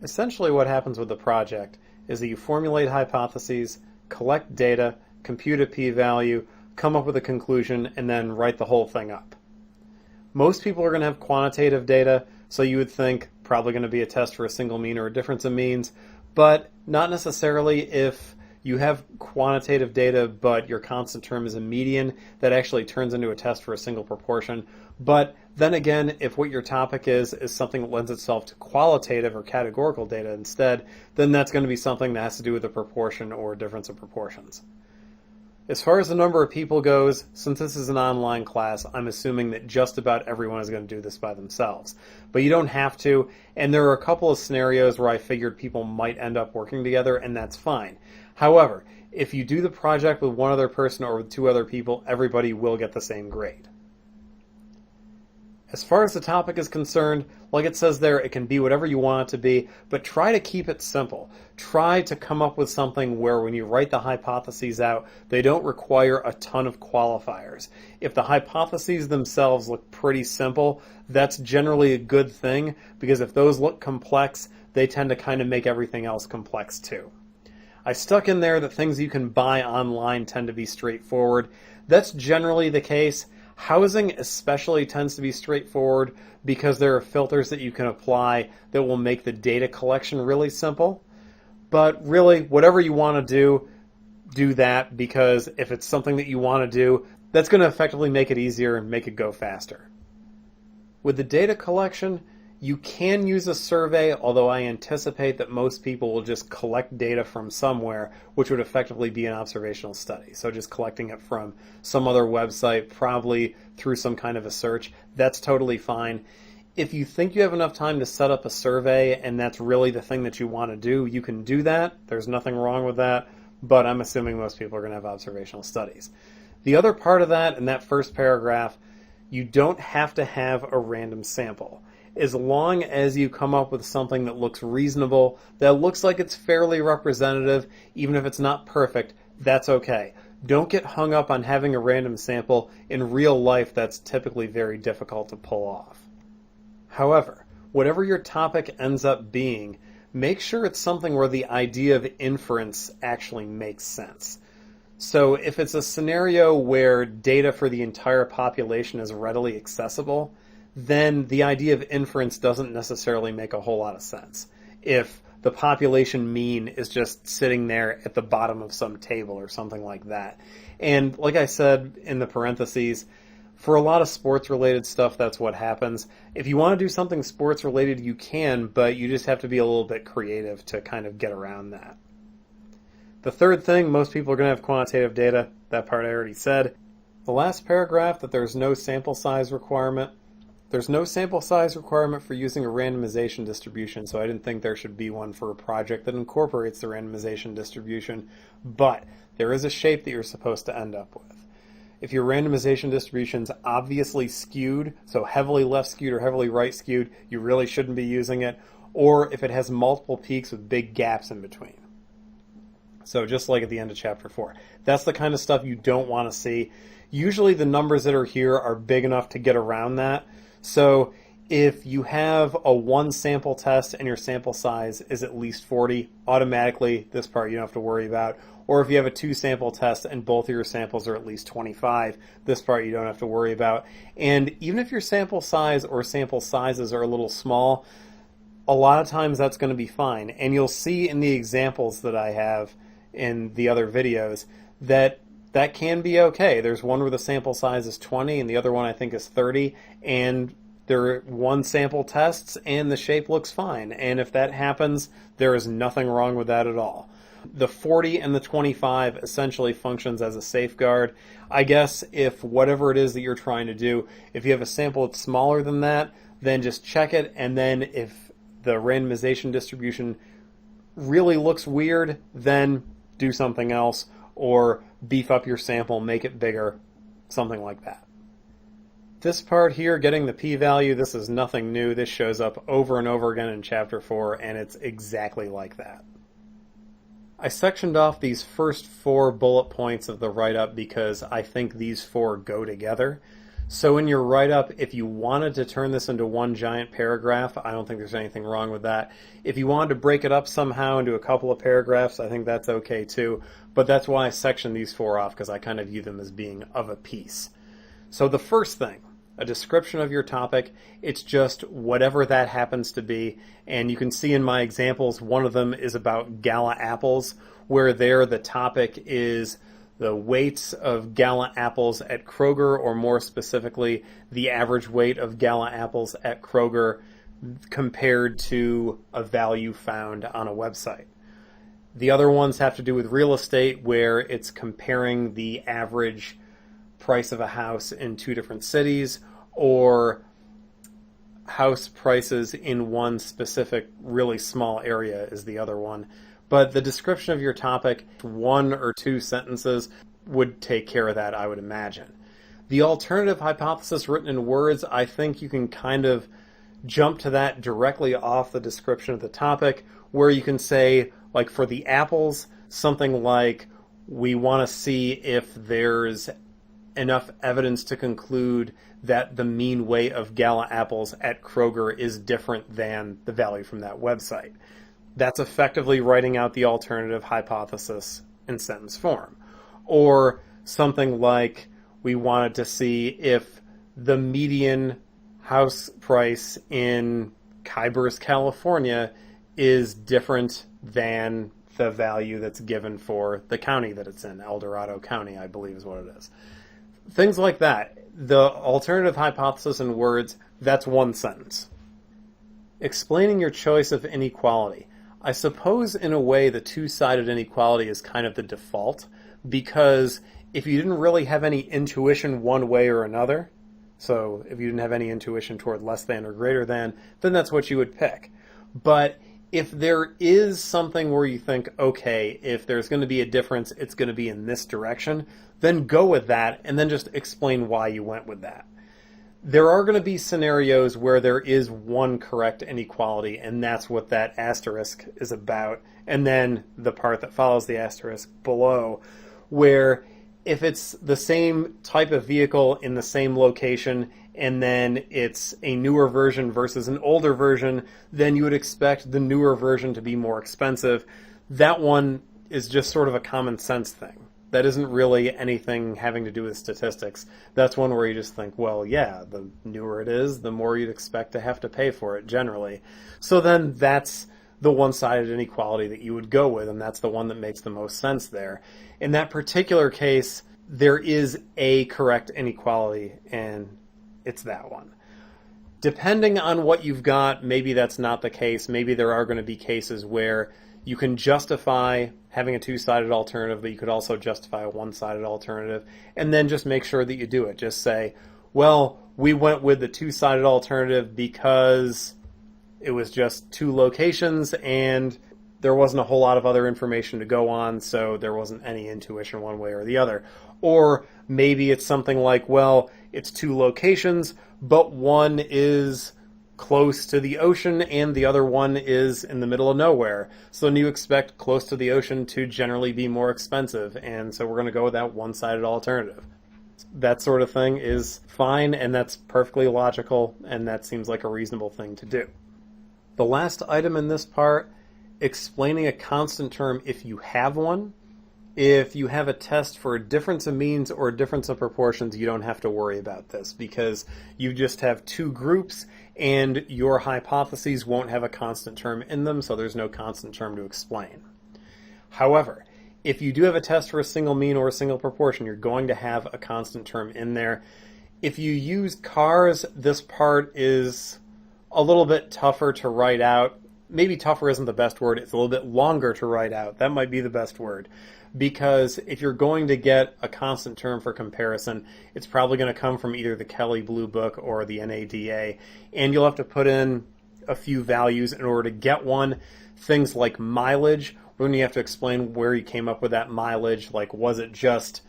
Essentially what happens with the project is that you formulate hypotheses, collect data, compute a p-value, come up with a conclusion, and then write the whole thing up. Most people are going to have quantitative data, so you would think probably going to be a test for a single mean or a difference of means, but not necessarily. If you have quantitative data but your constant term is a median, that actually turns into a test for a single proportion. But then again, if what your topic is something that lends itself to qualitative or categorical data instead, then that's going to be something that has to do with a proportion or difference of proportions. As far as the number of people goes, since this is an online class, I'm assuming that just about everyone is going to do this by themselves. But you don't have to, and there are a couple of scenarios where I figured people might end up working together, and that's fine. However, if you do the project with one other person or with two other people, everybody will get the same grade. As far as the topic is concerned, like it says there, it can be whatever you want it to be, but try to keep it simple. Try to come up with something where when you write the hypotheses out, they don't require a ton of qualifiers. If the hypotheses themselves look pretty simple, that's generally a good thing, because if those look complex, they tend to kind of make everything else complex too. I stuck in there that things you can buy online tend to be straightforward. That's generally the case. Housing especially tends to be straightforward because there are filters that you can apply that will make the data collection really simple. But really, whatever you want to do that, because if it's something that you want to do, that's going to effectively make it easier and make it go faster. With the data collection, you can use a survey, although I anticipate that most people will just collect data from somewhere, which would effectively be an observational study. So just collecting it from some other website, probably through some kind of a search, that's totally fine. If you think you have enough time to set up a survey and that's really the thing that you want to do, you can do that. There's nothing wrong with that, but I'm assuming most people are going to have observational studies. The other part of that, in that first paragraph, you don't have to have a random sample. As long as you come up with something that looks reasonable, that looks like it's fairly representative, even if it's not perfect, that's okay. Don't get hung up on having a random sample. In real life, that's typically very difficult to pull off. However, whatever your topic ends up being, make sure it's something where the idea of inference actually makes sense. So if it's a scenario where data for the entire population is readily accessible, then the idea of inference doesn't necessarily make a whole lot of sense. If the population mean is just sitting there at the bottom of some table or something like that. And like I said in the parentheses, for a lot of sports-related stuff, that's what happens. If you want to do something sports-related, you can, but you just have to be a little bit creative to kind of get around that. The third thing, most people are going to have quantitative data. That part I already said. The last paragraph, that there's no sample size requirement. There's no sample size requirement for using a randomization distribution, so I didn't think there should be one for a project that incorporates the randomization distribution, but there is a shape that you're supposed to end up with. If your randomization distribution's obviously skewed, so heavily left skewed or heavily right skewed, you really shouldn't be using it, or if it has multiple peaks with big gaps in between. So just like at the end of chapter 4. That's the kind of stuff you don't want to see. Usually the numbers that are here are big enough to get around that. So if you have a one sample test and your sample size is at least 40, automatically this part you don't have to worry about. Or if you have a two sample test and both of your samples are at least 25, this part you don't have to worry about. And even if your sample size or sample sizes are a little small, a lot of times that's going to be fine. And you'll see in the examples that I have in the other videos that can be okay. There's one where the sample size is 20 and the other one I think is 30, and they're one sample tests and the shape looks fine. And if that happens, there is nothing wrong with that at all. The 40 and the 25 essentially functions as a safeguard. I guess if whatever it is that you're trying to do, if you have a sample that's smaller than that, then just check it, and then if the randomization distribution really looks weird, then do something else, or beef up your sample, make it bigger, something like that. This part here, getting the p-value, this is nothing new. This shows up over and over again in chapter 4, and it's exactly like that. I sectioned off these first 4 bullet points of the write-up because I think these 4 go together. So in your write-up, if you wanted to turn this into one giant paragraph, I don't think there's anything wrong with that. If you wanted to break it up somehow into a couple of paragraphs, I think that's okay too. But that's why I sectioned these four off, because I kind of view them as being of a piece. So the first thing, a description of your topic, it's just whatever that happens to be. And you can see in my examples, one of them is about Gala apples, where there the topic is the weights of Gala apples at Kroger, or more specifically, the average weight of Gala apples at Kroger compared to a value found on a website. The other ones have to do with real estate, where it's comparing the average price of a house in two different cities, or house prices in one specific really small area is the other one. But the description of your topic, 1 or 2 sentences, would take care of that, I would imagine. The alternative hypothesis written in words, I think you can kind of jump to that directly off the description of the topic, where you can say, like for the apples, something like, we want to see if there's enough evidence to conclude that the mean weight of Gala apples at Kroger is different than the value from that website. That's effectively writing out the alternative hypothesis in sentence form. Or something like, we wanted to see if the median house price in Kybers, California is different than the value that's given for the county that it's in. El Dorado County, I believe is what it is. Things like that. The alternative hypothesis in words, that's one sentence. Explaining your choice of inequality. I suppose in a way the two-sided inequality is kind of the default, because if you didn't really have any intuition one way or another, so if you didn't have any intuition toward less than or greater than, then that's what you would pick. But if there is something where you think, okay, if there's going to be a difference, it's going to be in this direction, then go with that and then just explain why you went with that. There are going to be scenarios where there is one correct inequality, and that's what that asterisk is about. And then the part that follows the asterisk below, where if it's the same type of vehicle in the same location, and then it's a newer version versus an older version, then you would expect the newer version to be more expensive. That one is just sort of a common sense thing. That isn't really anything having to do with statistics. That's one where you just think, well, yeah, the newer it is, the more you'd expect to have to pay for it generally. So then that's the one-sided inequality that you would go with, and that's the one that makes the most sense there. In that particular case, there is a correct inequality, and it's that one. Depending on what you've got, maybe that's not the case. Maybe there are going to be cases where you can justify having a two-sided alternative, but you could also justify a one-sided alternative, and then just make sure that you do it. Just say, well, we went with the two-sided alternative because it was just 2 locations and there wasn't a whole lot of other information to go on, so there wasn't any intuition one way or the other. Or maybe it's something like, well, it's 2 locations, but one is close to the ocean and the other one is in the middle of nowhere. So then you expect close to the ocean to generally be more expensive, and so we're going to go with that one-sided alternative. That sort of thing is fine, and that's perfectly logical, and that seems like a reasonable thing to do. The last item in this part, explaining a constant term if you have one. If you have a test for a difference of means or a difference of proportions, you don't have to worry about this, because you just have 2 groups and your hypotheses won't have a constant term in them, so there's no constant term to explain. However, if you do have a test for a single mean or a single proportion, you're going to have a constant term in there. If you use cars, this part is a little bit tougher to write out. Maybe tougher isn't the best word. It's a little bit longer to write out. That might be the best word. Because if you're going to get a constant term for comparison, it's probably going to come from either the Kelley Blue Book or the NADA, and you'll have to put in a few values in order to get one. Things like mileage, when you have to explain where you came up with that mileage, like was it just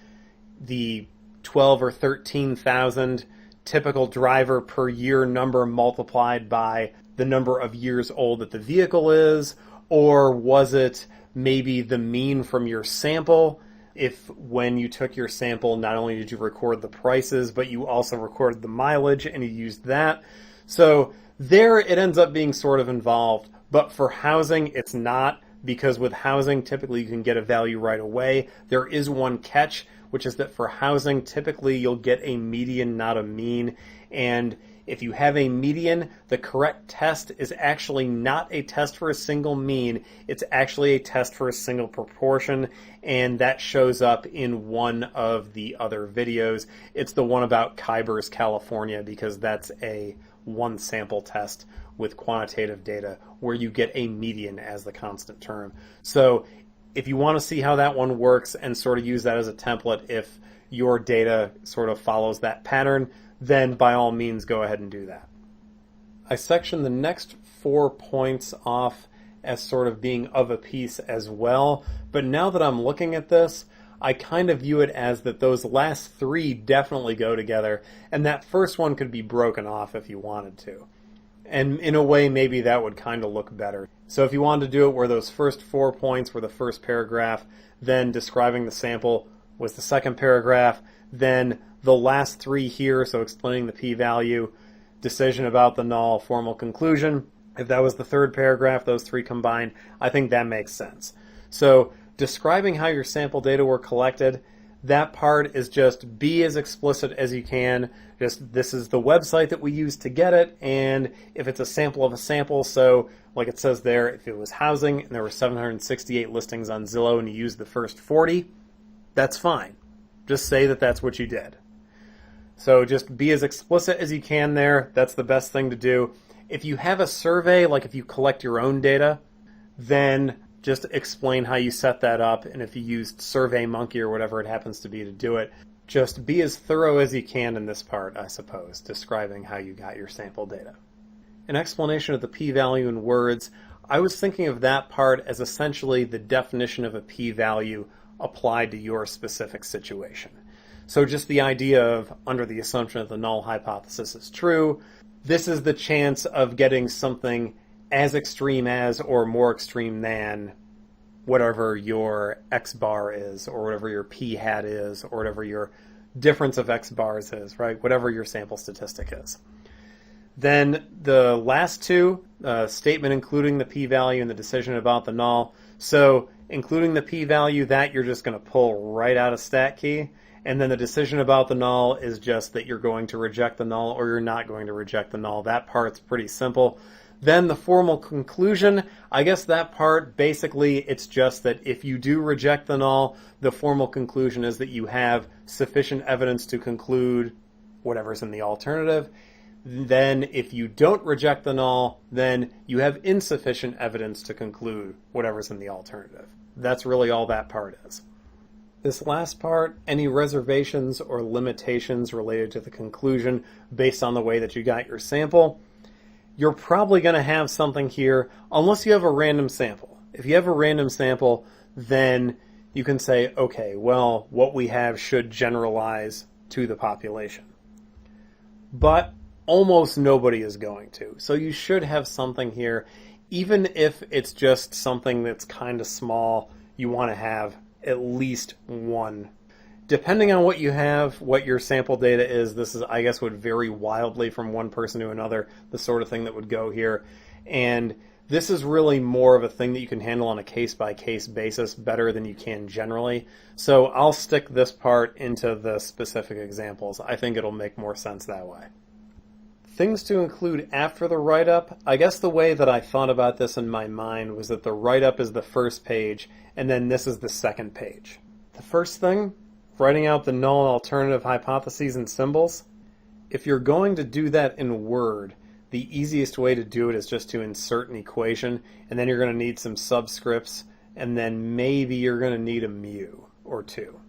the 12 or 13,000 typical driver per year number multiplied by the number of years old that the vehicle is, or was it maybe the mean from your sample? if when you took your sample, not only did you record the prices, but you also recorded the mileage and you used that. So there it ends up being sort of involved, but for housing it's not, because with housing typically you can get a value right away. There is one catch, which is that for housing typically you'll get a median, not a mean, and if you have a median, the correct test is actually not a test for a single mean, it's actually a test for a single proportion, and that shows up in one of the other videos. It's the one about Khyber's, California, because that's a one sample test with quantitative data where you get a median as the constant term. So if you want to see how that one works and sort of use that as a template if your data sort of follows that pattern, then by all means go ahead and do that. I section the next 4 points off as sort of being of a piece as well, but now that I'm looking at this, I kind of view it as that those last 3 definitely go together, and that first one could be broken off if you wanted to. And in a way, maybe that would kind of look better. So if you wanted to do it where those first 4 points were the first paragraph, then describing the sample was the second paragraph, then the last 3 here, so explaining the p-value, decision about the null, formal conclusion, if that was the third paragraph, those 3 combined, I think that makes sense. So describing how your sample data were collected, that part is just be as explicit as you can. Just this is the website that we use to get it, and if it's a sample of a sample, so like it says there, if it was housing and there were 768 listings on Zillow and you used the first 40, that's fine. Just say that that's what you did. So just be as explicit as you can there. That's the best thing to do. If you have a survey, like if you collect your own data, then just explain how you set that up, and if you used SurveyMonkey or whatever it happens to be to do it, just be as thorough as you can in this part, I suppose, describing how you got your sample data. An explanation of the p-value in words, I was thinking of that part as essentially the definition of a p-value applied to your specific situation. So just the idea of, under the assumption that the null hypothesis is true, this is the chance of getting something as extreme as or more extreme than whatever your x bar is, or whatever your p hat is, or whatever your difference of x bars is, right? Whatever your sample statistic is. Then the last 2, statement including the p-value and the decision about the null. So including the p-value, that you're just going to pull right out of StatKey. And then the decision about the null is just that you're going to reject the null or you're not going to reject the null. That part's pretty simple. Then the formal conclusion, I guess that part, basically, it's just that if you do reject the null, the formal conclusion is that you have sufficient evidence to conclude whatever's in the alternative. Then if you don't reject the null, then you have insufficient evidence to conclude whatever's in the alternative. That's really all that part is. This last part, any reservations or limitations related to the conclusion based on the way that you got your sample, you're probably going to have something here unless you have a random sample. If you have a random sample, then you can say, okay, well, what we have should generalize to the population. But almost nobody is going to. So you should have something here. Even if it's just something that's kind of small, you want to have at least one. Depending on what you have, what your sample data is, this is, I guess, would vary wildly from one person to another, the sort of thing that would go here. And this is really more of a thing that you can handle on a case-by-case basis better than you can generally. So I'll stick this part into the specific examples. I think it'll make more sense that way. Things to include after the write-up. I guess the way that I thought about this in my mind was that the write-up is the first page, and then this is the second page. The first thing, writing out the null and alternative hypotheses and symbols. If you're going to do that in Word, the easiest way to do it is just to insert an equation, and then you're going to need some subscripts, and then maybe you're going to need a mu or 2.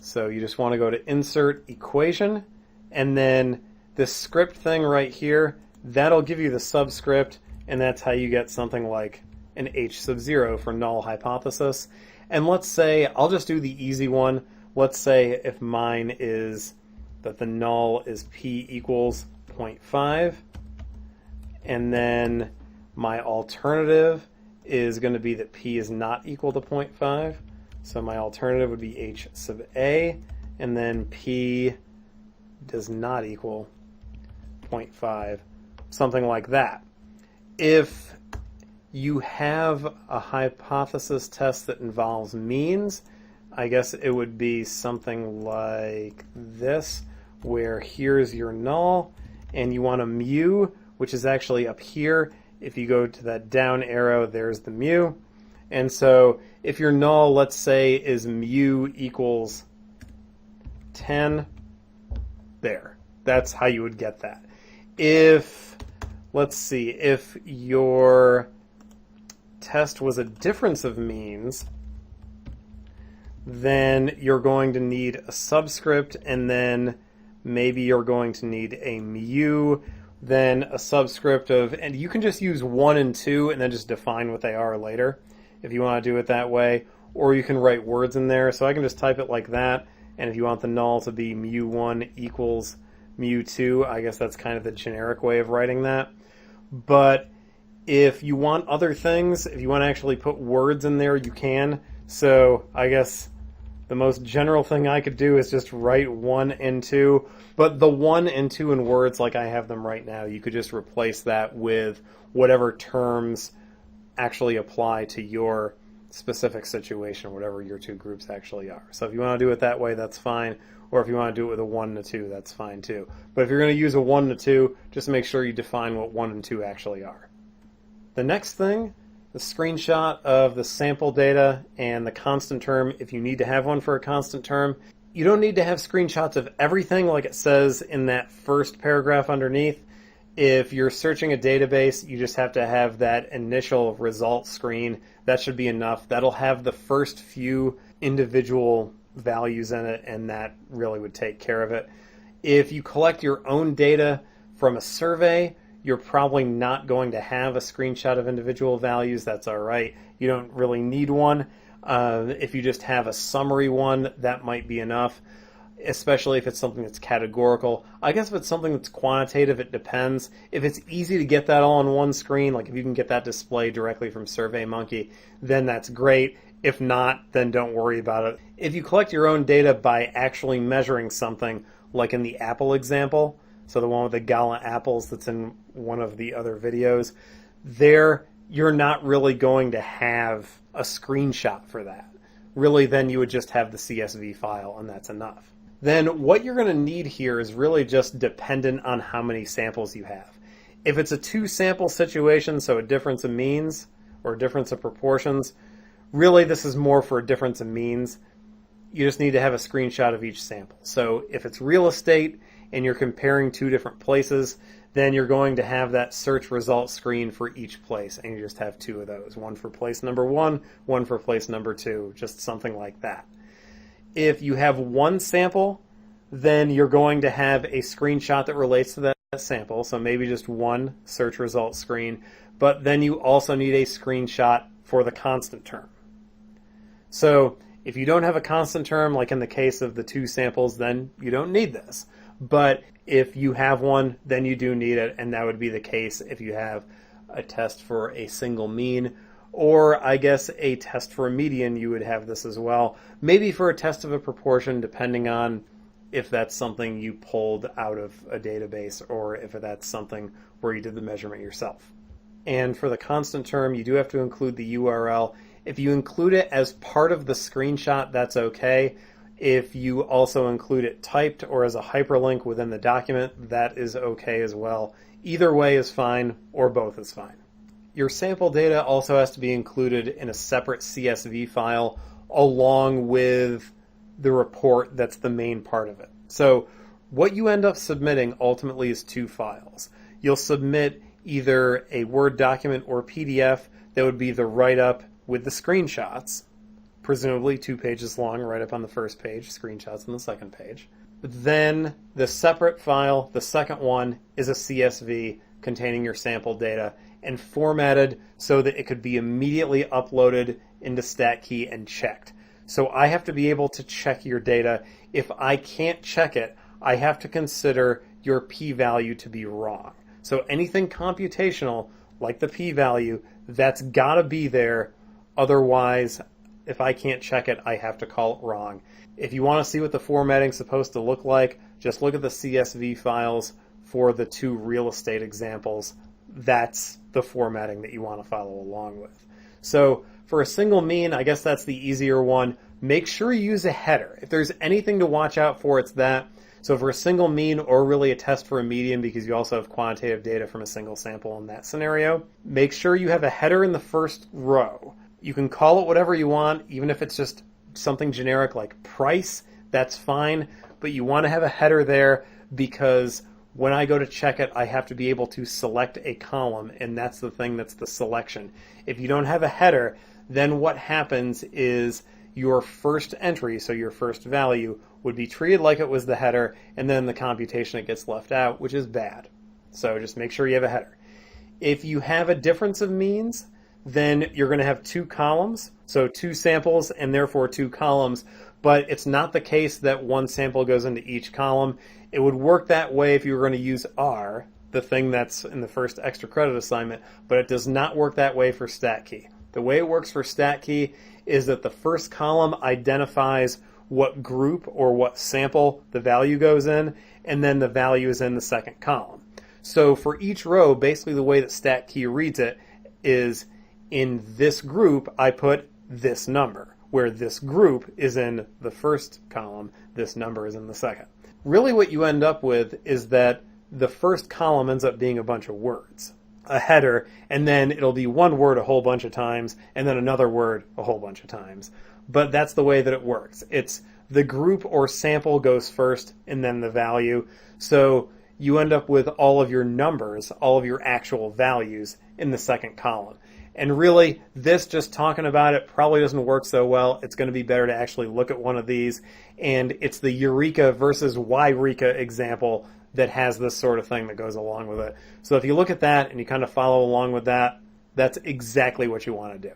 So you just want to go to Insert Equation, and then this script thing right here, that'll give you the subscript, and that's how you get something like an H sub 0 for null hypothesis. And let's say, I'll just do the easy one. Let's say if mine is that the null is p equals 0.5, and then my alternative is going to be that p is not equal to 0.5. So my alternative would be h sub a, and then p does not equal 0.5, something like that. If you have a hypothesis test that involves means, I guess it would be something like this, where here's your null, and you want a mu, which is actually up here. If you go to that down arrow, there's the mu. And so if your null, let's say, is mu equals 10, there. That's how you would get that. If, let's see, if your test was a difference of means, then you're going to need a subscript, and then maybe you're going to need a mu, then a subscript of, and you can just use 1 and 2 and then just define what they are later if you want to do it that way, or you can write words in there. So I can just type it like that, and if you want the null to be mu1 equals mu2, I guess that's kind of the generic way of writing that. But if you want other things, if you want to actually put words in there, you can. So I guess the most general thing I could do is just write 1 and 2, but the 1 and 2 in words like I have them right now, you could just replace that with whatever terms actually apply to your specific situation, whatever your two groups actually are. So if you want to do it that way, that's fine, or if you want to do it with a 1 and a 2, that's fine too. But if you're going to use a 1 and a 2, just make sure you define what 1 and 2 actually are. The next thing, the screenshot of the sample data and the constant term, if you need to have one for a constant term. You don't need to have screenshots of everything like it says in that first paragraph underneath. If you're searching a database, you just have to have that initial result screen. That should be enough. That'll have the first few individual values in it, and that really would take care of it. If you collect your own data from a survey, you're probably not going to have a screenshot of individual values. That's all right. You don't really need one. If you just have a summary one, that might be enough, especially if it's something that's categorical. I guess if it's something that's quantitative, it depends. If it's easy to get that all on one screen, like if you can get that displayed directly from SurveyMonkey, then that's great. If not, then don't worry about it. If you collect your own data by actually measuring something, like in the apple example, so the one with the gala apples that's in one of the other videos, there you're not really going to have a screenshot for that. Really, then you would just have the CSV file, and that's enough. Then what you're going to need here is really just dependent on how many samples you have. If it's a 2-sample situation, so a difference of means or a difference of proportions, really this is more for a difference of means. You just need to have a screenshot of each sample. So if it's real estate and you're comparing 2 different places, then you're going to have that search result screen for each place, and you just have 2 of those. One for place number 1, one for place number 2, just something like that. If you have 1 sample, then you're going to have a screenshot that relates to that sample, so maybe just 1 search result screen, but then you also need a screenshot for the constant term. So if you don't have a constant term, like in the case of the 2 samples, then you don't need this. But if you have one, then you do need it, and that would be the case if you have a test for a single mean, or I guess a test for a median, you would have this as well. Maybe for a test of a proportion, depending on if that's something you pulled out of a database or if that's something where you did the measurement yourself. And for the constant term, you do have to include the URL. If you include it as part of the screenshot, that's okay. If you also include it typed or as a hyperlink within the document, that is okay as well. Either way is fine, or both is fine. Your sample data also has to be included in a separate CSV file along with the report that's the main part of it. So what you end up submitting ultimately is 2 files. You'll submit either a Word document or PDF that would be the write-up with the screenshots, presumably 2 pages long, right up on the first page, screenshots on the second page. Then the separate file, the second one, is a CSV containing your sample data and formatted so that it could be immediately uploaded into StatKey and checked. So I have to be able to check your data. If I can't check it, I have to consider your p-value to be wrong. So anything computational, like the p-value, that's got to be there. Otherwise, if I can't check it, I have to call it wrong. If you want to see what the formatting's supposed to look like, just look at the CSV files for the two real estate examples. That's the formatting that you want to follow along with. So for a single mean, I guess that's the easier one. Make sure you use a header. If there's anything to watch out for, it's that. So for a single mean, or really a test for a median, because you also have quantitative data from a single sample in that scenario, make sure you have a header in the first row. You can call it whatever you want, even if it's just something generic like price, that's fine, but you want to have a header there because when I go to check it, I have to be able to select a column, and that's the thing that's the selection. If you don't have a header, then what happens is your first entry, so your first value, would be treated like it was the header, and then the computation it gets left out, which is bad. So just make sure you have a header. If you have a difference of means, then you're going to have two columns, so two samples and therefore two columns, but it's not the case that one sample goes into each column. It would work that way if you were going to use R, the thing that's in the first extra credit assignment, but it does not work that way for StatKey. The way it works for StatKey is that the first column identifies what group or what sample the value goes in, and then the value is in the second column. So for each row, basically the way that StatKey reads it is, in this group, I put this number, where this group is in the first column, this number is in the second. Really what you end up with is that the first column ends up being a bunch of words, a header, and then it'll be one word a whole bunch of times, and then another word a whole bunch of times. But that's the way that it works. It's the group or sample goes first, and then the value. So you end up with all of your numbers, all of your actual values in the second column. And really, this, just talking about it, probably doesn't work so well. It's going to be better to actually look at one of these. And it's the Eureka versus Yreka example that has this sort of thing that goes along with it. So if you look at that and you kind of follow along with that, that's exactly what you want to do.